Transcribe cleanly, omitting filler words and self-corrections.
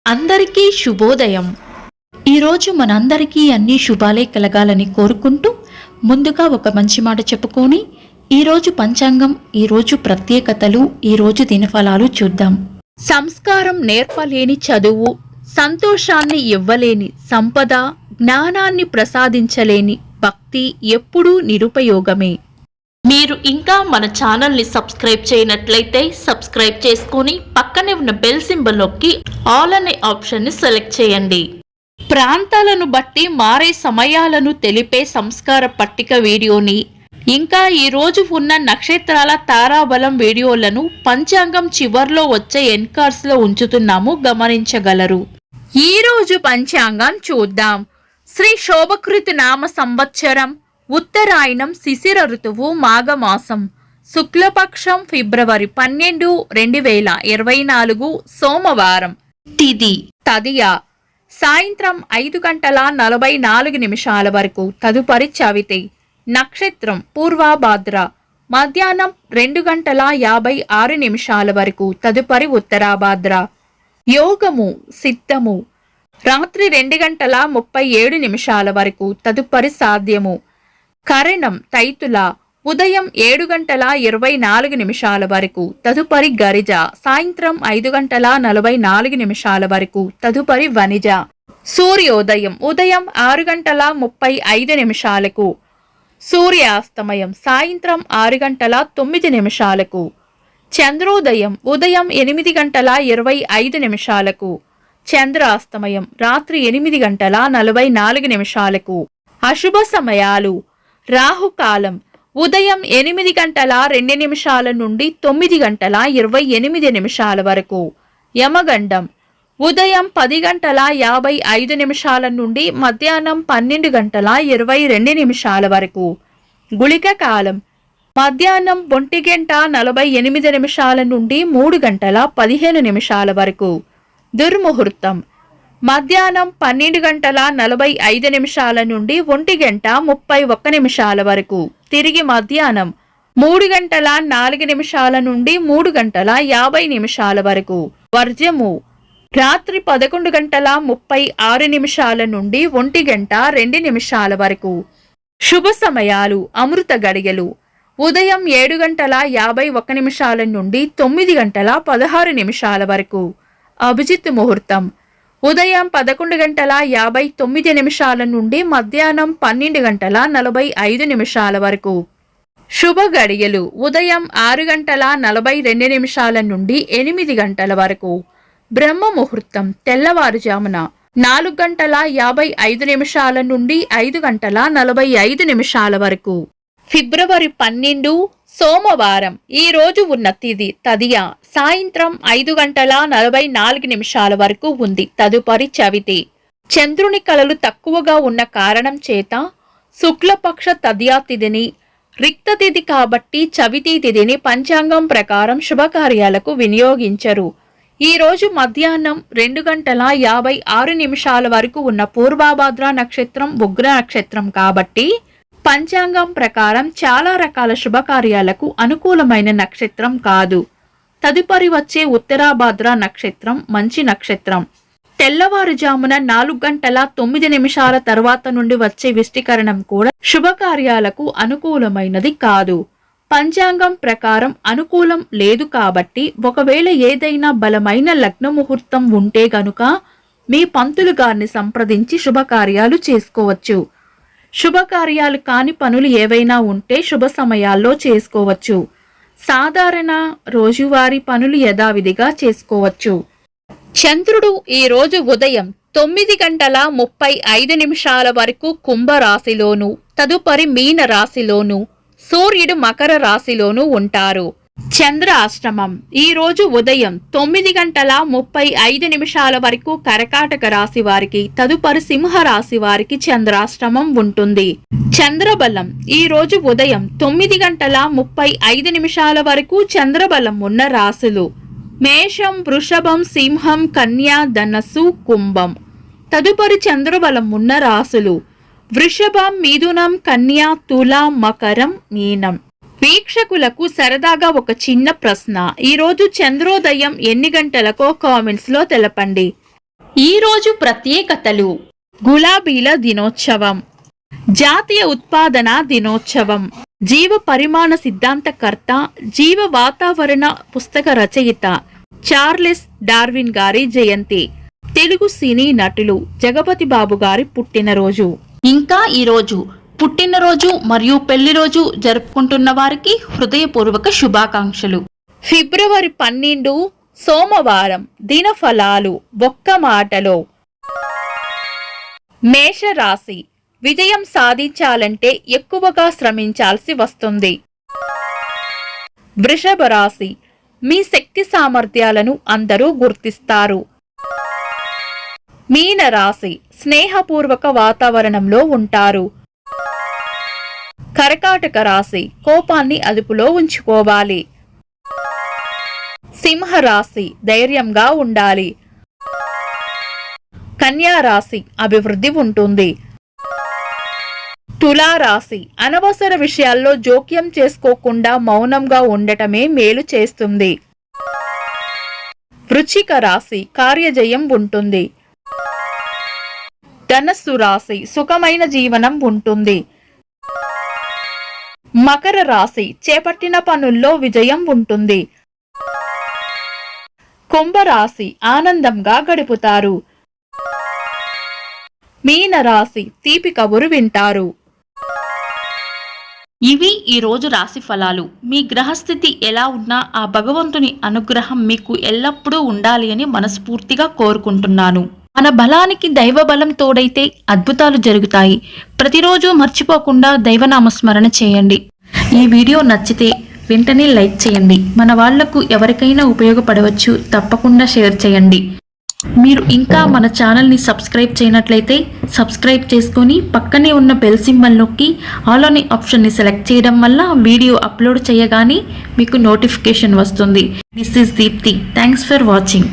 అందరికీ శుభోదయం. ఈరోజు మనందరికీ అన్ని శుభాలే కలగాలని కోరుకుంటూ ముందుగా ఒక మంచి మాట చెప్పుకొని ఈరోజు పంచాంగం, ఈరోజు ప్రత్యేకతలు, ఈరోజు దినఫలాలు చూద్దాం. సంస్కారం నేర్పలేని చదువు, సంతోషాన్ని ఇవ్వలేని సంపద, జ్ఞానాన్ని ప్రసాదించలేని భక్తి ఎప్పుడూ నిరుపయోగమే. మీరు ఇంకా మన ఛానల్ని సబ్స్క్రైబ్ చేయనట్లయితే సబ్స్క్రైబ్ చేసుకొని పక్కనే ఉన్న బెల్ సింబల్ నొక్కి ఆల్ అనే ఆప్షన్ని సెలెక్ట్ చేయండి. ప్రాంతాలను బట్టి మారే సమయాలను తెలిపే సంస్కార పట్టిక వీడియోని, ఇంకా ఈరోజు ఉన్న నక్షత్రాల తారాబలం వీడియోలను పంచాంగం చివర్లో వచ్చే ఎన్కార్స్లో ఉంచుతున్నాము, గమనించగలరు. ఈరోజు పంచాంగం చూద్దాం. శ్రీ శోభకృతి నామ సంవత్సరం, ఉత్తరాయణం, శిశిర ఋతువు, మాఘమాసం, శుక్లపక్షం, ఫిబ్రవరి 12, 2024, సోమవారం. తిథి తదియ, సాయంత్రం 5:44 వరకు, తదుపరి చవితి. నక్షత్రం పూర్వభాద్ర, మధ్యాహ్నం 2:56 వరకు, తదుపరి ఉత్తరాభాద్ర. యోగము సిద్ధము, రాత్రి 2:37 వరకు, తదుపరి సాధ్యము. కరణం తైతుల, ఉదయం 7:24 వరకు, తదుపరి గరిజ, సాయంత్రం 5:44 వరకు, తదుపరి వనిజ. సూర్యోదయం ఉదయం 6:35, సూర్యాస్తమయం సాయంత్రం 6:09. చంద్రోదయం ఉదయం 8:25, చంద్రాస్తమయం రాత్రి 8:44. అశుభ సమయాలు: రాహుకాలం ఉదయం 8:02 నుండి 9:28 వరకు. యమగండం ఉదయం 10:55 నుండి మధ్యాహ్నం 12:22 వరకు. గుళిక కాలం మధ్యాహ్నం 1:48 నుండి 3:15 వరకు. దుర్ముహూర్తం మధ్యాహ్నం 12:45 నుండి 1:31 వరకు. తిరిగి మధ్యాహ్నం 3:04 నుండి 3:50 వరకు. వర్జము రాత్రి 11:36 నుండి 1:02 వరకు. శుభ సమయాలు: అమృత గడియలు ఉదయం 7:51 నుండి 9:16 వరకు. అభిజిత్ ముహూర్తం ఉదయం 11:59 నుండి మధ్యాహ్నం 12:45 వరకు. శుభ గడియలు ఉదయం 6:42 నుండి 8 వరకు. బ్రహ్మ ముహూర్తం తెల్లవారుజామున 4:55 నుండి 5:45 వరకు. ఫిబ్రవరి 12, సోమవారం. ఈ రోజు ఉన్న తిథి తదియ, సాయంత్రం 5:44 వరకు ఉంది, తదుపరి చవితి. చంద్రుని కళలు తక్కువగా ఉన్న కారణం చేత శుక్లపక్ష తదియా తిథిని, రిక్త తిథి కాబట్టి చవితి తిథిని పంచాంగం ప్రకారం శుభకార్యాలకు వినియోగించరు. ఈ రోజు మధ్యాహ్నం 2:56 వరకు ఉన్న పూర్వభాద్ర నక్షత్రం ఉగ్ర నక్షత్రం కాబట్టి పంచాంగం ప్రకారం చాలా రకాల శుభకార్యాలకు అనుకూలమైన నక్షత్రం కాదు. తదుపరి వచ్చే ఉత్తరాభాద్ర నక్షత్రం మంచి నక్షత్రం. తెల్లవారుజామున 4:09 తర్వాత నుండి వచ్చే విష్టికరణం కూడా శుభకార్యాలకు అనుకూలమైనది కాదు. పంచాంగం ప్రకారం అనుకూలం లేదు కాబట్టి ఒకవేళ ఏదైనా బలమైన లగ్న ముహూర్తం ఉంటే గనుక మీ పంతులు గారిని సంప్రదించి శుభకార్యాలు చేసుకోవచ్చు. శుభకార్యాలు కాని పనులు ఏవైనా ఉంటే శుభ సమయాల్లో చేసుకోవచ్చు. సాధారణ రోజువారీ పనులు యథావిధిగా చేసుకోవచ్చు. చంద్రుడు ఈ రోజు ఉదయం 9:35 వరకు కుంభరాశిలోను, తదుపరి మీన రాశిలోను, సూర్యుడు మకర రాశిలోను ఉంటారు. చంద్రాష్టమం ఈ రోజు ఉదయం 9:35 వరకు కర్కాటక రాశి వారికి, తదుపరి సింహ రాశి వారికి చంద్రాష్టమం ఉంటుంది. చంద్రబలం ఈ రోజు ఉదయం 9:35 వరకు చంద్రబలం ఉన్న రాశులు మేషం, వృషభం, సింహం, కన్యా, ధనస్సు, కుంభం. తదుపరి చంద్రబలం ఉన్న రాశులు వృషభం, మిథునం, కన్యా, తుల, మకరం, మీనం. వీక్షకులకు సరదాగా ఒక చిన్న ప్రశ్న. ఈరోజు చంద్రోదయం ఎన్ని గంటలకో కామెంట్స్ లో తెలపండి. ఈరోజు ప్రత్యేకతలు: గులాబీల దినోత్సవం, జాతీయ ఉత్పాదన దినోత్సవం, జీవ పరిమాణ సిద్ధాంతకర్త, జీవ వాతావరణ పుస్తక రచయిత చార్లెస్ డార్విన్ గారి జయంతి, తెలుగు సినీ నటులు జగపతి బాబు గారి పుట్టినరోజు. ఇంకా ఈరోజు పుట్టినరోజు మరియు పెళ్లిరోజు జరుపుకుంటున్న వారికి హృదయపూర్వక శుభాకాంక్షలు. ఫిబ్రవరి 12 సోమవారం. దినఫలాలు ఒక్క మాటలో. మేషరాశి: విజయం సాధించాలంటే ఎక్కువగా శ్రమించాల్సి వస్తుంది. వృషభ రాశి: మీ శక్తి సామర్థ్యాలను అందరూ గుర్తిస్తారు. మీన రాశి: స్నేహపూర్వక వాతావరణంలో ఉంటారు. కర్కాటక రాశి: కోపాన్ని అదుపులో ఉంచుకోవాలి. సింహరాశి: ధైర్యంగా ఉండాలి. కన్యా రాశి: అభివృద్ధి ఉంటుంది. తులారాశి: అనవసర విషయాల్లో జోక్యం చేసుకోకుండా మౌనంగా ఉండటమే మేలు చేస్తుంది. వృశ్చిక రాశి: కార్యజయం ఉంటుంది. ధనస్సు రాశి: సుఖమైన జీవనం ఉంటుంది. మకర రాశి: చేపట్టిన పనుల్లో విజయం ఉంటుంది. కుంభరాశి: ఆనందంగా గడుపుతారు. మీన రాశి: తీపి కబురు వింటారు. ఇవి ఈరోజు రాశి ఫలాలు. మీ గ్రహస్థితి ఎలా ఉన్నా ఆ భగవంతుని అనుగ్రహం మీకు ఎల్లప్పుడూ ఉండాలి అని మనస్ఫూర్తిగా కోరుకుంటున్నాను. మన బలానికి దైవ బలం తోడైతే అద్భుతాలు జరుగుతాయి. ప్రతిరోజు మర్చిపోకుండా దైవనామస్మరణ చేయండి. ఈ వీడియో నచ్చితే వెంటనే లైక్ చేయండి. మన వాళ్లకు ఎవరికైనా ఉపయోగపడవచ్చు. తప్పకుండా షేర్ చేయండి. మీరు ఇంకా మన ఛానల్ని సబ్స్క్రైబ్ చేయనట్లయితే సబ్స్క్రైబ్ చేసుకొని పక్కనే ఉన్న బెల్ సింబల్ నొక్కి ఆల్ అనే ఆప్షన్ని సెలెక్ట్ చేయడం వల్ల వీడియో అప్లోడ్ చేయగానే మీకు నోటిఫికేషన్ వస్తుంది. This is Deepti. Thanks for watching.